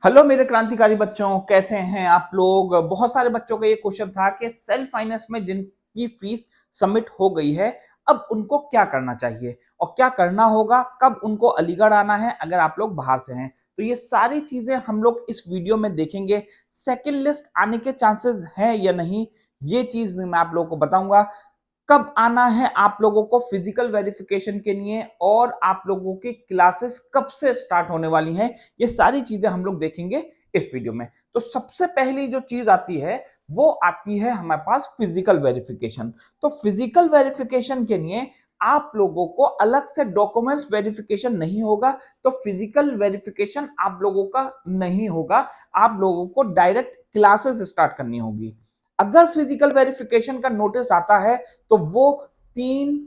Hello मेरे क्रांतिकारी बच्चों, कैसे हैं आप लोग। बहुत सारे बच्चों का ये क्वेश्चन था कि सेल्फ फाइनेंस में जिनकी फीस सबमिट हो गई है, अब उनको क्या करना चाहिए और क्या करना होगा, कब उनको अलीगढ़ आना है अगर आप लोग बाहर से हैं। तो ये सारी चीजें हम लोग इस वीडियो में देखेंगे। सेकंड लिस्ट आने के चांसेस हैं या नहीं, ये चीज भी मैं आप लोगों को बताऊंगा। कब आना है आप लोगों को फिजिकल वेरिफिकेशन के लिए और आप लोगों की क्लासेस कब से स्टार्ट होने वाली हैं, ये सारी चीजें हम लोग देखेंगे इस वीडियो में। तो सबसे पहली जो चीज आती है वो आती है हमारे पास फिजिकल वेरिफिकेशन। तो फिजिकल वेरिफिकेशन के लिए आप लोगों को अलग से डॉक्यूमेंट्स वेरिफिकेशन नहीं होगा। तो फिजिकल वेरिफिकेशन आप लोगों का नहीं होगा, आप लोगों को डायरेक्ट क्लासेस स्टार्ट करनी होगी। अगर फिजिकल वेरिफिकेशन का नोटिस आता है तो वो 3,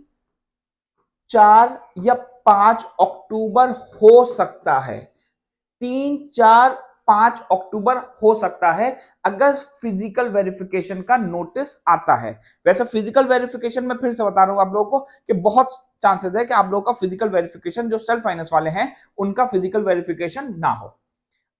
4 या 5 अक्टूबर हो सकता है। 3, 4, 5 अक्टूबर हो सकता है अगर फिजिकल वेरिफिकेशन का नोटिस आता है। वैसे फिजिकल वेरिफिकेशन में फिर से बता रहा हूं आप लोगों को कि बहुत चांसेस है कि आप लोगों का फिजिकल वेरिफिकेशन, जो सेल्फ फाइनेंस वाले हैं, उनका फिजिकल वेरिफिकेशन ना हो।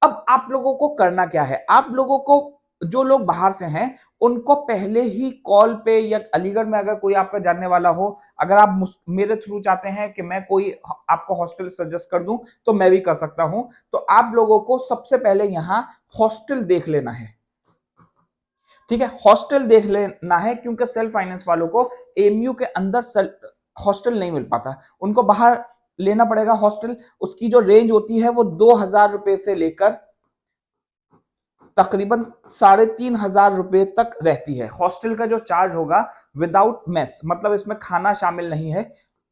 अब आप लोगों को करना क्या है, आप लोगों को, जो लोग बाहर से हैं, उनको पहले ही कॉल पे या अलीगढ़ में अगर कोई आपका जानने वाला हो, अगर आप मेरे थ्रू चाहते हैं कि मैं कोई आपको हॉस्टल सजेस्ट कर दूं तो मैं भी कर सकता हूं। तो आप लोगों को सबसे पहले यहां हॉस्टल देख लेना है। ठीक है, हॉस्टल देख लेना है क्योंकि सेल्फ फाइनेंस वालों को एमयू के अंदर हॉस्टल नहीं मिल पाता, उनको बाहर लेना पड़ेगा हॉस्टल। उसकी जो रेंज होती है वो 2,000 रुपए से लेकर तकरीबन 3,500 रुपए तक रहती है। हॉस्टल का जो चार्ज होगा विदाउट मेस, मतलब इसमें खाना शामिल नहीं है,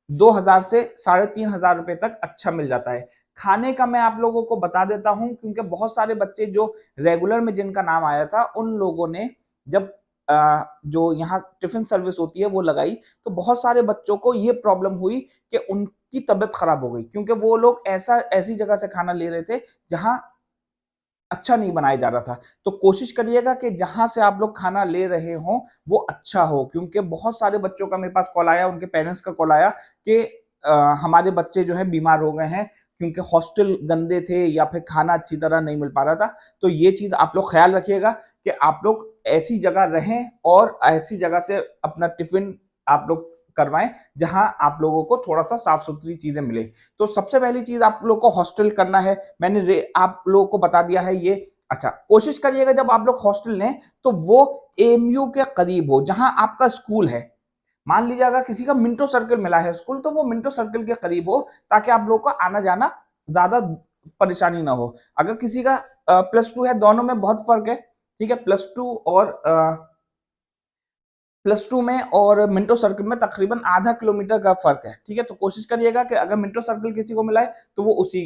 2,000 से 3,500 रुपए तक अच्छा मिल जाता है। खाने का मैं आप लोगों को बता देता हूं क्योंकि बहुत सारे बच्चे जो रेगुलर में जिनका नाम आया था, उन लोगों ने जब जो यहाँ टिफिन सर्विस होती है वो लगाई, तो बहुत सारे बच्चों को ये प्रॉब्लम हुई कि उनकी तबीयत खराब हो गई क्योंकि वो लोग ऐसी जगह से खाना ले रहे थे जहां अच्छा नहीं बनाया जा रहा था। तो कोशिश करिएगा कि जहां से आप लोग खाना ले रहे हो वो अच्छा हो, क्योंकि बहुत सारे बच्चों का मेरे पास कॉल आया, उनके पेरेंट्स का कॉल आया कि हमारे बच्चे जो है बीमार हो गए हैं क्योंकि हॉस्टल गंदे थे या फिर खाना अच्छी तरह नहीं मिल पा रहा था। तो ये चीज आप लोग ख्याल रखिएगा कि आप लोग ऐसी जगह रहें और ऐसी जगह से अपना टिफिन आप लोग करवाएं जहां आप लोगों को थोड़ा सा साफ सुथरी चीजें मिले। तो सबसे पहली चीज आप लोग को हॉस्टल करना है, मैंने आप लोगों को बता दिया है ये। अच्छा, कोशिश करिएगा जब आप लोग हॉस्टल लें तो वो एमयू के करीब हो, जहां आपका स्कूल है। मान लीजिए अगर किसी का मिंटो सर्कल मिला है स्कूल, तो वो मिंटो सर्कल के करीब हो ताकि आप लोगों को आना जाना ज्यादा परेशानी ना हो। अगर किसी का +2 है, दोनों में बहुत फर्क है। ठीक है, +2 में और मिंटो सर्कल में तकरीबन आधा किलोमीटर का फर्क है। ठीक है, तो कोशिश करिएगा कि अगर मिंटो सर्कल किसी को मिला है तो वो उसी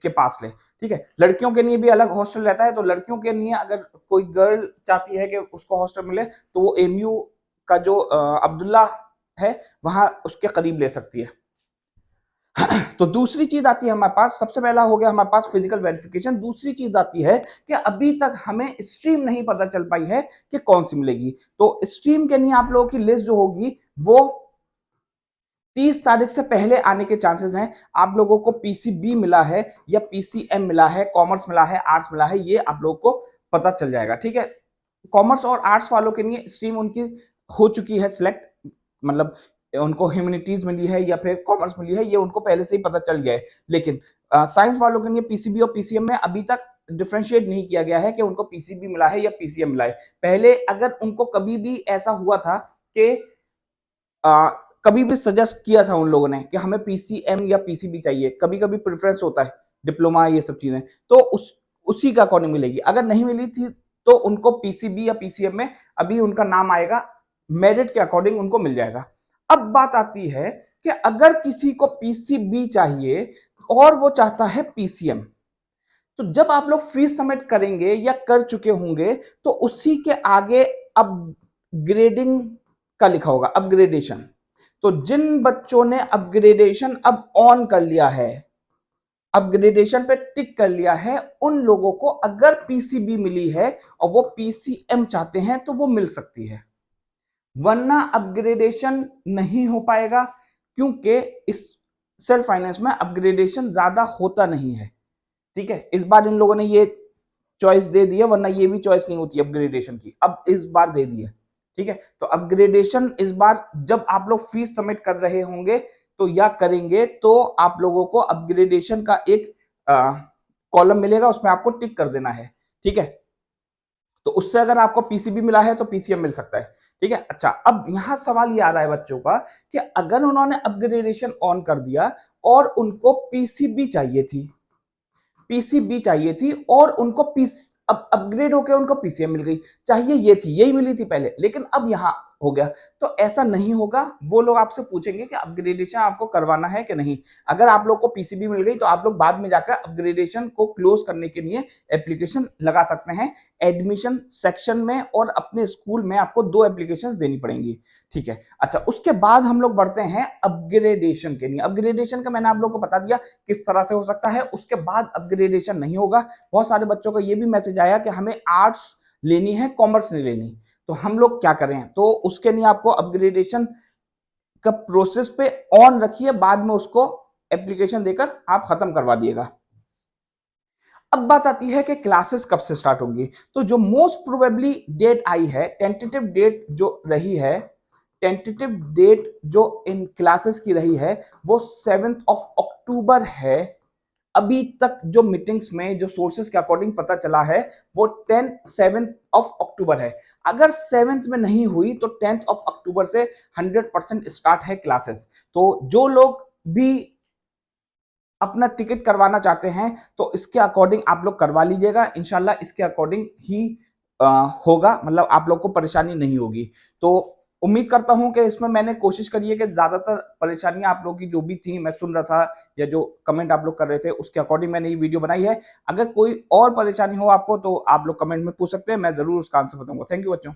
के पास ले। ठीक है, लड़कियों के लिए भी अलग हॉस्टल रहता है, तो लड़कियों के लिए अगर कोई गर्ल चाहती है कि उसको हॉस्टल मिले तो वो एमयू का जो अब्दुल्ला है वहां उसके करीब ले सकती है। तो दूसरी चीज आती है हमारे पास, सबसे पहला हो गया हमारे पास फिजिकल वेरिफिकेशन। दूसरी चीज आती है कि अभी तक हमें स्ट्रीम नहीं पता चल पाई है कि कौन सी मिलेगी। तो स्ट्रीम के लिए आप लोगों की लिस्ट जो होगी वो 30 तारीख से पहले आने के चांसेस हैं। आप लोगों को पीसीबी मिला है या पीसीएम मिला है, कॉमर्स मिला है, आर्ट्स मिला है, ये आप लोगों को पता चल जाएगा। ठीक है, कॉमर्स और आर्ट्स वालों के लिए स्ट्रीम उनकी हो चुकी है सिलेक्ट, मतलब उनको ह्यूमैनिटीज मिली है या फिर कॉमर्स मिली है, ये उनको पहले से ही पता चल गया है। लेकिन साइंस वालों के लिए पीसीबी और पीसीएम में अभी तक डिफ्रेंशिएट नहीं किया गया है कि उनको पीसीबी मिला है या पीसीएम मिला है। पहले अगर उनको कभी भी ऐसा हुआ था कि कभी भी सजेस्ट किया था उन लोगों ने कि हमें पीसीएम या पीसीबी चाहिए, कभी कभी प्रेफरेंस होता है डिप्लोमा ये सब चीजें, तो उसी का अकॉर्डिंग मिलेगी। अगर नहीं मिली थी तो उनको पीसीबी या पीसीएम में अभी उनका नाम आएगा, मेरिट के अकॉर्डिंग उनको मिल जाएगा। अब बात आती है कि अगर किसी को पीसीबी चाहिए और वो चाहता है पीसीएम, तो जब आप लोग फीस सबमिट करेंगे या कर चुके होंगे तो उसी के आगे अपग्रेडिंग का लिखा होगा, अपग्रेडेशन। तो जिन बच्चों ने अपग्रेडेशन अब ऑन कर लिया है, अपग्रेडेशन पे टिक कर लिया है, उन लोगों को अगर पीसीबी मिली है और वो पीसीएम चाहते हैं तो वो मिल सकती है, वरना अपग्रेडेशन नहीं हो पाएगा क्योंकि इस सेल्फ फाइनेंस में अपग्रेडेशन ज्यादा होता नहीं है। ठीक है, इस बार इन लोगों ने ये चॉइस दे दी है, वरना ये भी चॉइस नहीं होती अपग्रेडेशन की, अब इस बार दे दी है। ठीक है, तो अपग्रेडेशन इस बार जब आप लोग फीस सबमिट कर रहे होंगे तो या करेंगे तो आप लोगों को अपग्रेडेशन का एक कॉलम मिलेगा, उसमें आपको टिक कर देना है। ठीक है, तो उससे अगर आपको पीसीबी मिला है तो पीसीएम मिल सकता है। ठीक है, अच्छा अब यहां सवाल ये आ रहा है बच्चों का कि अगर उन्होंने अपग्रेडेशन ऑन कर दिया और उनको पीसीबी चाहिए थी, पीसीबी चाहिए थी और उनको पीस अब अपग्रेड होकर उनको पीसीएम मिल गई, चाहिए ये थी, यही मिली थी पहले, लेकिन अब यहां हो गया, तो ऐसा नहीं होगा। वो लोग आपसे पूछेंगे कि अपग्रेडेशन आपको करवाना है कि नहीं। अगर आप लोग को पीसीबी मिल गई तो आप लोग बाद में जाकर अपग्रेडेशन को क्लोज करने के लिए एप्लीकेशन लगा सकते हैं। एडमिशन सेक्शन में और अपने स्कूल में आपको 2 एप्लीकेशंस देनी पड़ेंगी। ठीक है, अच्छा उसके बाद हम लोग बढ़ते हैं अपग्रेडेशन के लिए। अपग्रेडेशन का मैंने आप लोग को बता दिया किस तरह से हो सकता है। उसके बाद अपग्रेडेशन नहीं होगा। बहुत सारे बच्चों का ये भी मैसेज आया कि हमें आर्ट्स लेनी है, कॉमर्स नहीं लेनी, तो हम लोग क्या करें। तो उसके लिए आपको अपग्रेडेशन का प्रोसेस पे ऑन रखिए, बाद में उसको एप्लीकेशन देकर आप खत्म करवा दिएगा। अब बात आती है कि क्लासेस कब से स्टार्ट होंगी। तो जो मोस्ट प्रोबेबली डेट आई है, टेंटेटिव डेट जो रही है, टेंटेटिव डेट जो इन क्लासेस की रही है वो 7 अक्टूबर है। अभी तक जो मीटिंग्स में जो सोर्सेस के अकॉर्डिंग पता चला है वो 7 अक्टूबर है। अगर 7th में नहीं हुई तो 10 अक्टूबर से 100% स्टार्ट है क्लासेस। तो जो लोग भी अपना टिकट करवाना चाहते हैं तो इसके अकॉर्डिंग आप लोग करवा लीजिएगा, इंशाल्लाह इसके अकॉर्डिंग ही होगा, मतलब आप लोग को परेशानी नहीं होगी। तो उम्मीद करता हूं कि इसमें मैंने कोशिश करी है कि ज्यादातर परेशानियां आप लोग की जो भी थी, मैं सुन रहा था या जो कमेंट आप लोग कर रहे थे उसके अकॉर्डिंग मैंने ये वीडियो बनाई है। अगर कोई और परेशानी हो आपको तो आप लोग कमेंट में पूछ सकते हैं, मैं जरूर उसका आंसर बताऊंगा। थैंक यू बच्चों।